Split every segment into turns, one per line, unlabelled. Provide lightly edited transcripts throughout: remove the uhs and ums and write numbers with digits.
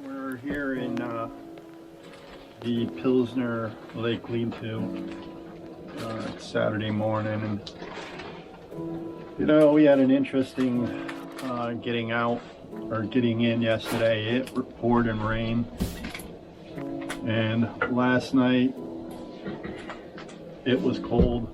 We're here in the Pilsner Lake Lean-To. It's Saturday morning, and you know, we had an interesting getting out or getting in yesterday. It poured and rained, and last night it was cold.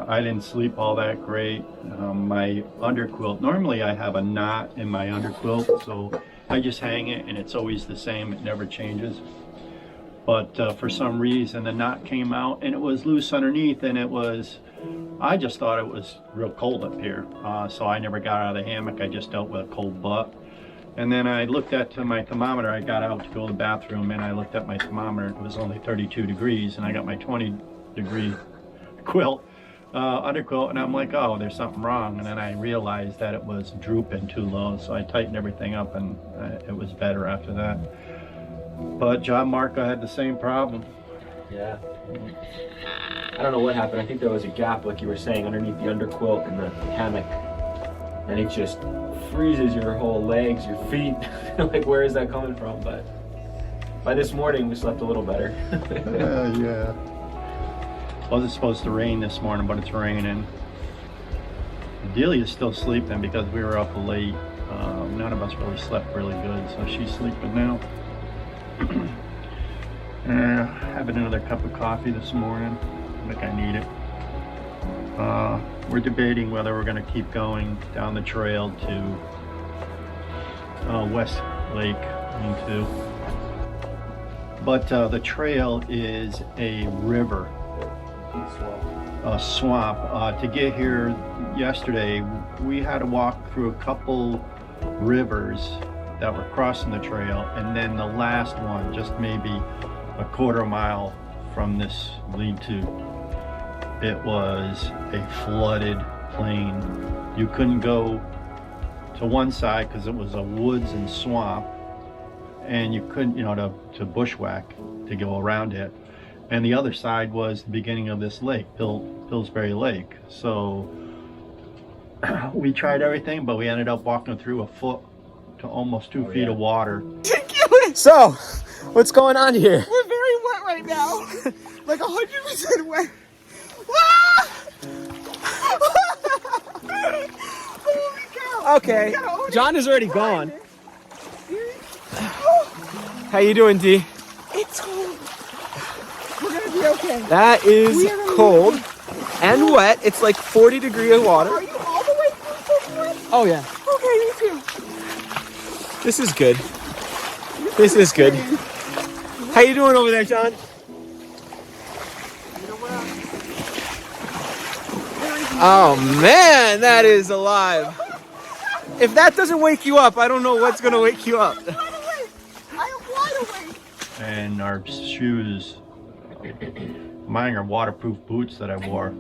I didn't sleep all that great. My underquilt, normally I have a knot in my underquilt, so I just hang it and it's always the same, it never changes. But for some reason the knot came out and it was loose underneath, and I just thought it was real cold up here. So I never got out of the hammock, I just dealt with a cold butt. And then I looked at my thermometer. I got out to go to the bathroom and I looked at my thermometer. It was only 32 degrees, and I got my 20-degree quilt, underquilt, and I'm like, oh, there's something wrong. And then I realized that it was drooping too low, so I tightened everything up, and it was better after that. But John Marco had the same problem.
Yeah. I don't know what happened. I think there was a gap, like you were saying, underneath the underquilt and the hammock, and it just freezes your whole legs, your feet. Like, where is that coming from? But by this morning, we slept a little better.
Yeah. Wasn't supposed to rain this morning, but it's raining. Delia's still sleeping because we were up late. None of us really slept really good, so she's sleeping now. Having another cup of coffee this morning. I think I need it. We're debating whether we're going to keep going down the trail to West Lake Lean-To. But the trail is a river. A swamp. To get here yesterday, we had to walk through a couple rivers that were crossing the trail, and then the last one, just maybe a quarter mile from this lean-to, it was a flooded plain. You couldn't go to one side because it was a woods and swamp, and you couldn't, to bushwhack to go around it. And the other side was the beginning of this lake, Pillsbury Lake. So we tried everything, but we ended up walking through a foot to almost 2 feet of water.
Ridiculous!
So, what's going on here?
We're very wet right now. Like 100% wet. Ah! Holy cow.
Okay, John is already gone. How you doing, D?
It's cold. We're gonna be okay.
That is cold and wet. It's like 40-degree water.
Are you all the way through wet?
Oh yeah.
Okay, me too.
This is good. This is good. How you doing over there, John? Oh man, that is alive. If that doesn't wake you up, I don't know what's gonna wake you up.
I am wide awake.
And our shoes, mine are waterproof boots that I wore,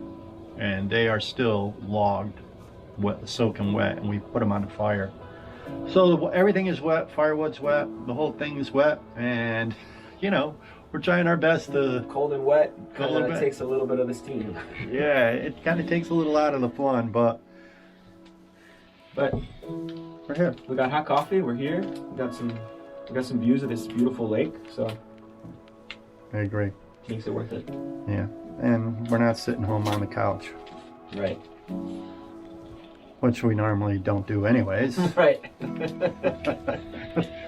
and they are still logged, wet, soaking wet, and we put them on the fire. So everything is wet, firewood's wet, the whole thing is wet, and we're trying our best to...
Cold and wet
Cold and wet.
takes a little bit of the steam.
Yeah, it kind of takes a little out of the fun, but we're here.
We got hot coffee, we're here. We got some views of this beautiful lake, so
I agree.
makes it worth it.
Yeah, and we're not sitting home on the couch,
Right.
which we normally don't do anyways.
Right.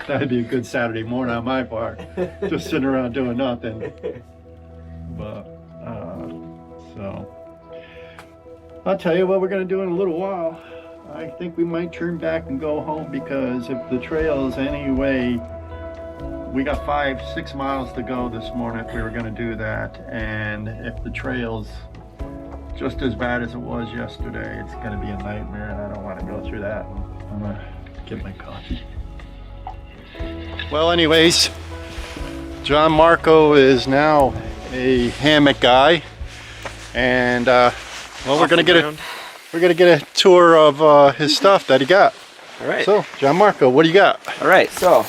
That'd be a good Saturday morning on my part, just sitting around doing nothing. But so I'll tell you what we're gonna do in a little while. I think we might turn back and go home, because if the trails anyway, we got 5-6 miles to go this morning if we were gonna do that, and if the trail's just as bad as it was yesterday, it's gonna be a nightmare, and I don't want to go through that. I'm gonna get my coffee. Well, anyways, John Marco is now a hammock guy, and we're gonna get a tour of his stuff that he got.
All right.
So, John Marco, what do you got?
All right, so,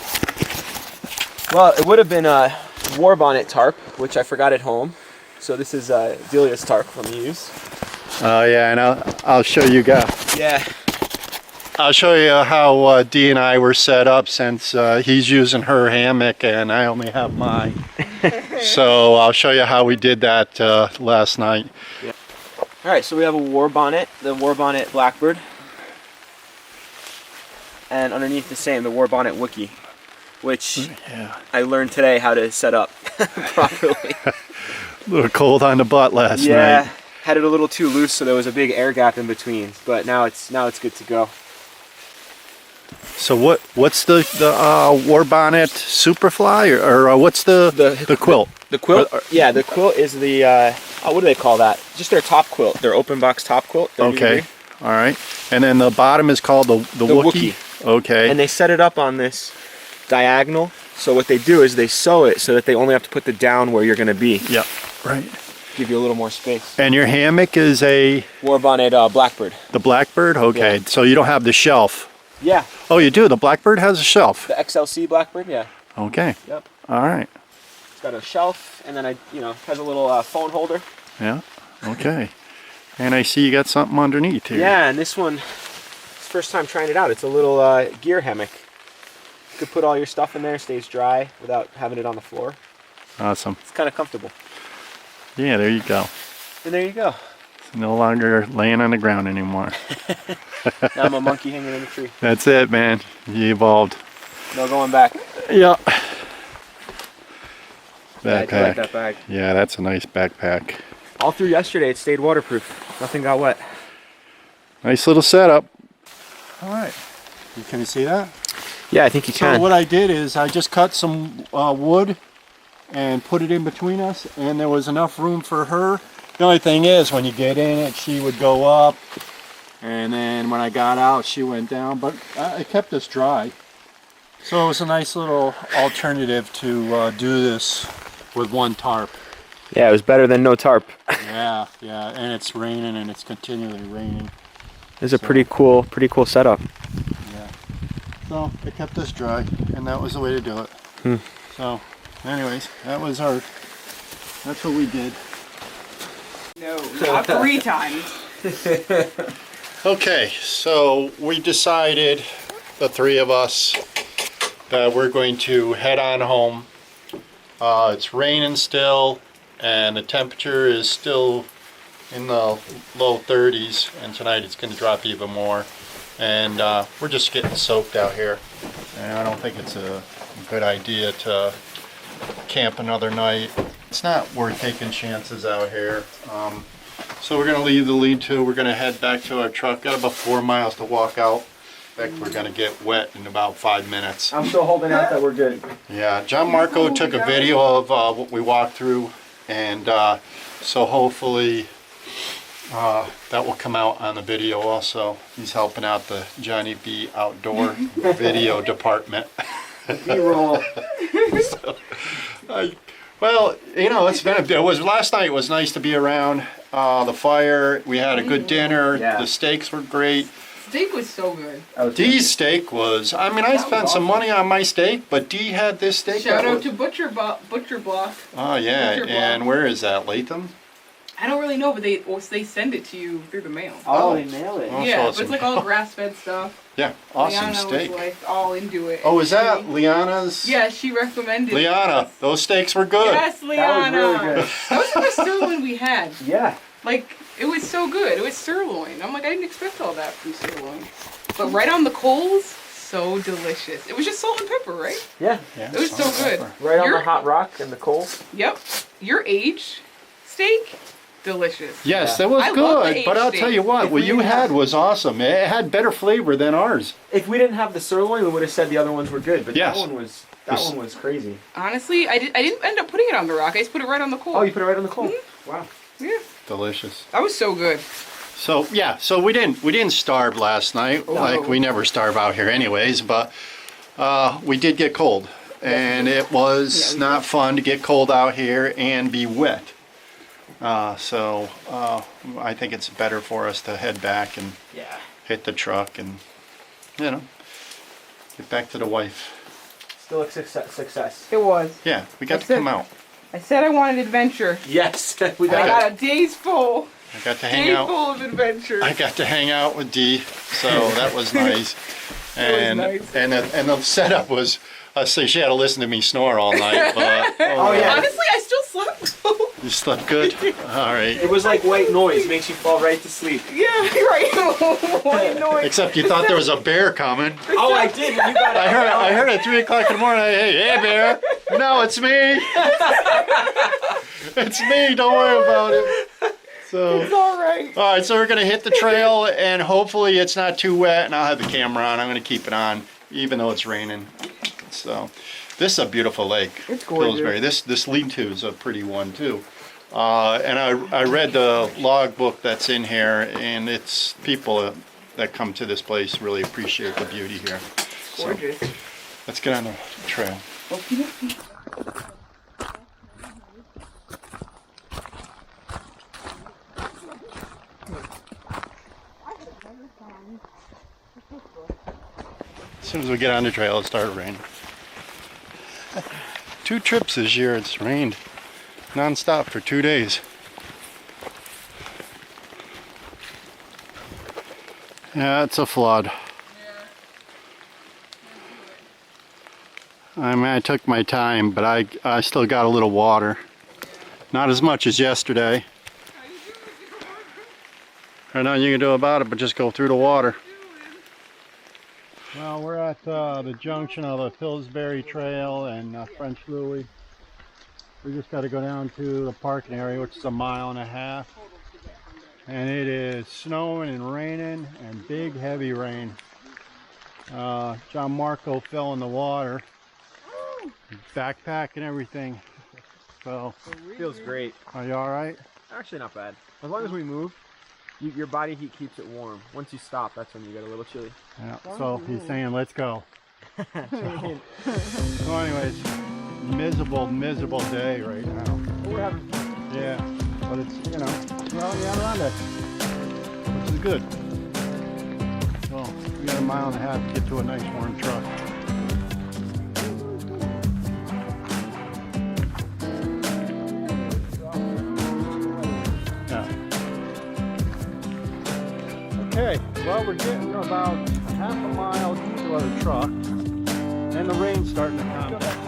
well, it would have been a war bonnet tarp, which I forgot at home. So this is Delia's tarp let me use.
Oh yeah, and I'll show you guys.
Yeah.
I'll show you how Dee and I were set up since he's using her hammock and I only have mine. So I'll show you how we did that last night.
Yeah. All right, so we have a war bonnet, the war bonnet Blackbird, and underneath the same, the war bonnet Wookie, which I learned today how to set up properly.
A little cold on the butt last night.
Yeah, had it a little too loose, so there was a big air gap in between. But now it's good to go.
So what's the war bonnet Superfly or what's the quilt?
The quilt? Yeah, the quilt is the what do they call that? Just their top quilt, their open box top quilt.
Okay, all right. And then the bottom is called the Wookie. Okay.
And they set it up on this diagonal. So what they do is they sew it so that they only have to put the down where you're going to be.
Yep. Right.
Give you a little more space.
And your hammock is a
war bonnet Blackbird.
The Blackbird? Okay. Yeah. So you don't have the shelf.
Yeah.
Oh, you do. The Blackbird has a shelf.
The XLC Blackbird, yeah.
Okay.
Yep.
All right.
It's got a shelf, and then has a little phone holder.
Yeah. Okay. And I see you got something underneath here.
Yeah, and this one, it's first time trying it out. It's a little gear hammock. You could put all your stuff in there, stays dry without having it on the floor.
Awesome.
It's kind of comfortable.
Yeah, there you go.
And there you go.
It's no longer laying on the ground anymore.
Now I'm a monkey hanging in the tree.
That's it, man. You evolved.
No going back.
Yeah. Backpack.
Yeah, I do like that bag.
Yeah, that's a nice backpack.
All through yesterday, it stayed waterproof. Nothing got wet.
Nice little setup. All right. Can you see that?
Yeah, I think you can.
So what I did is I just cut some wood and put it in between us, and there was enough room for her. The only thing is, when you get in it, she would go up, and then when I got out, she went down, but it kept us dry. So it was a nice little alternative to do this with one tarp.
Yeah, it was better than no tarp.
Yeah, and it's raining, and it's continually raining.
It's a pretty cool setup.
Yeah. So it kept us dry, and that was the way to do it. So, anyways, that's what we did.
No, not 3 times.
Okay, so we decided, the 3 of us, that we're going to head on home. It's raining still, and the temperature is still in the low 30s, and tonight it's going to drop even more. And we're just getting soaked out here, and I don't think it's a good idea to camp another night. It's not worth taking chances out here. So we're going to leave the lean-to. We're going to head back to our truck. Got about 4 miles to walk out. In fact, we're going to get wet in about 5 minutes.
I'm still holding out that we're good.
Yeah, John Marco took a video of what we walked through, and so hopefully that will come out on the video also. He's helping out the Johnny B Outdoor video department.
B-roll.
Well, last night was nice to be around the fire. We had a good dinner.
Yeah.
The steaks were great.
Steak was so good.
Dee's steak was, I spent some money on my steak, but Dee had this steak.
Shout out to Butcher Block.
Oh yeah,
Butcher
and
Block.
where is that, Latham?
I don't really know, but they send it to you through the mail.
Oh, they mail it.
Oh,
Yeah,
so
but it's like all grass-fed stuff.
Yeah, awesome
Liana
steak.
was like all into it.
Oh, is that Liana's?
Yeah, she recommended.
Liana, those steaks were good.
Yes, Liana.
That was really good.
That was the best sirloin we had.
Yeah.
Like, it was so good. It was sirloin. I'm like, I didn't expect all that from sirloin. But right on the coals, so delicious. It was just salt and pepper, right?
Yeah.
It was so good.
Right on
Your-
the hot rock and the coals.
Yep. Your aged steak, delicious.
Yes,
Yeah.
that was
I love
good,
the
but I'll
steak.
tell you what
we
you
didn't
had
have-
was awesome. It had better flavor than ours.
If we didn't have the sirloin, we would have said the other ones were good. But
Yes.
that one was crazy.
Honestly, I didn't end up putting it on the rock. I just put it right on the coal.
Oh, you put it right on the coal. Wow.
Yeah.
Delicious.
That was so good.
So yeah, so we didn't starve last night. Like we never starve out here anyways, but we did get cold. And it was not fun to get cold out here and be wet. So I think it's better for us to head back and hit the truck and, get back to the wife.
Still a success.
It was.
Yeah, we got
That's
to come
it.
out.
I said I wanted adventure.
Yes.
I got a day's full.
I got to hang
Day
out.
full of adventure.
I got to hang out with Dee, so that was nice. And
nice.
and the setup was, I say she had to listen to me snore all night. But,
Oh, yeah.
Honestly, I still slept.
You slept good? All right.
It was like white noise, makes you fall right to sleep.
Yeah, right. White noise.
Except you thought there was a bear coming.
Oh, I did. You got it.
I heard at 3 o'clock in the morning, hey bear. No, it's me. It's me, don't worry about it. So,
It's all right.
all right, so we're gonna hit the trail and hopefully it's not too wet and I'll have the camera on. I'm gonna keep it on even though it's raining. So, this is a beautiful lake.
It's gorgeous.
Pillsbury. This lean-to is a pretty one too. And I read the log book that's in here, and it's people that come to this place really appreciate the beauty here. So,
Gorgeous.
let's get on the trail.
Okie
As soon as we get on the trail, it started raining. 2 trips this year, it's rained non-stop for 2 days. Yeah, it's a flood. I mean, I took my time, but I still got a little water. Not as much as yesterday. There's nothing you can do about it, but just go through the water. Well, we're at the junction of the Pillsbury Trail and French Louis. We just got to go down to the parking area, which is 1.5 miles. And it is snowing and raining and big heavy rain. John Marco fell in the water. Backpack and everything. So,
Feels great.
are you alright?
Actually, not bad. As long as we move, your body heat keeps it warm. Once you stop, that's when you get a little chilly.
Yeah, so he's saying, let's go. So anyways, miserable day right now.
We're having fun.
Yeah, but it's, you know, we're on the Adirondacks, which is good. So we got 1.5 miles to get to a nice warm truck. Yeah. Okay, well we're getting about 1/2 mile to our truck, and the rain's starting to calm down.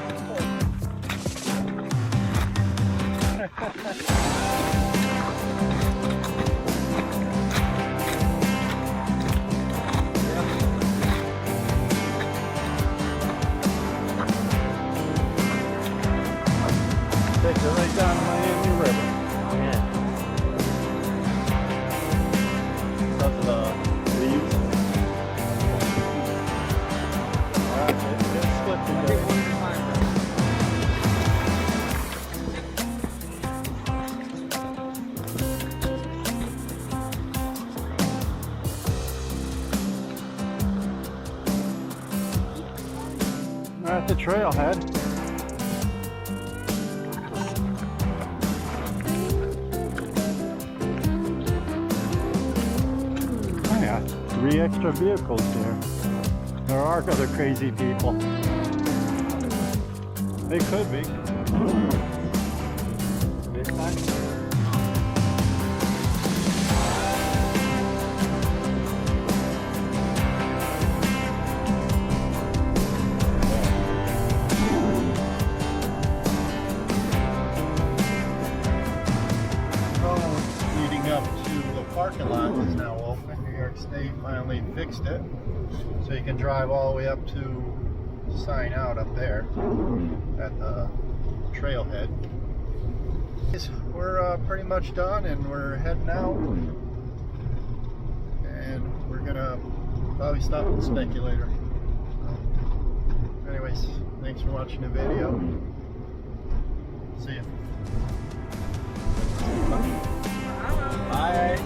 Takes it right down to Miami River.
Yeah.
Because of the leaves. It's slipped today. We're at the trailhead. Oh yeah, 3 extra vehicles here. There are other crazy people. They could be.
This time?
Leading up to the parking lot is now open. New York State finally fixed it, so you can drive all the way up to sign out up there at the trailhead. We're pretty much done and we're heading out, and we're gonna probably stop at the Speculator. Anyways, thanks for watching the video. See ya.
Bye.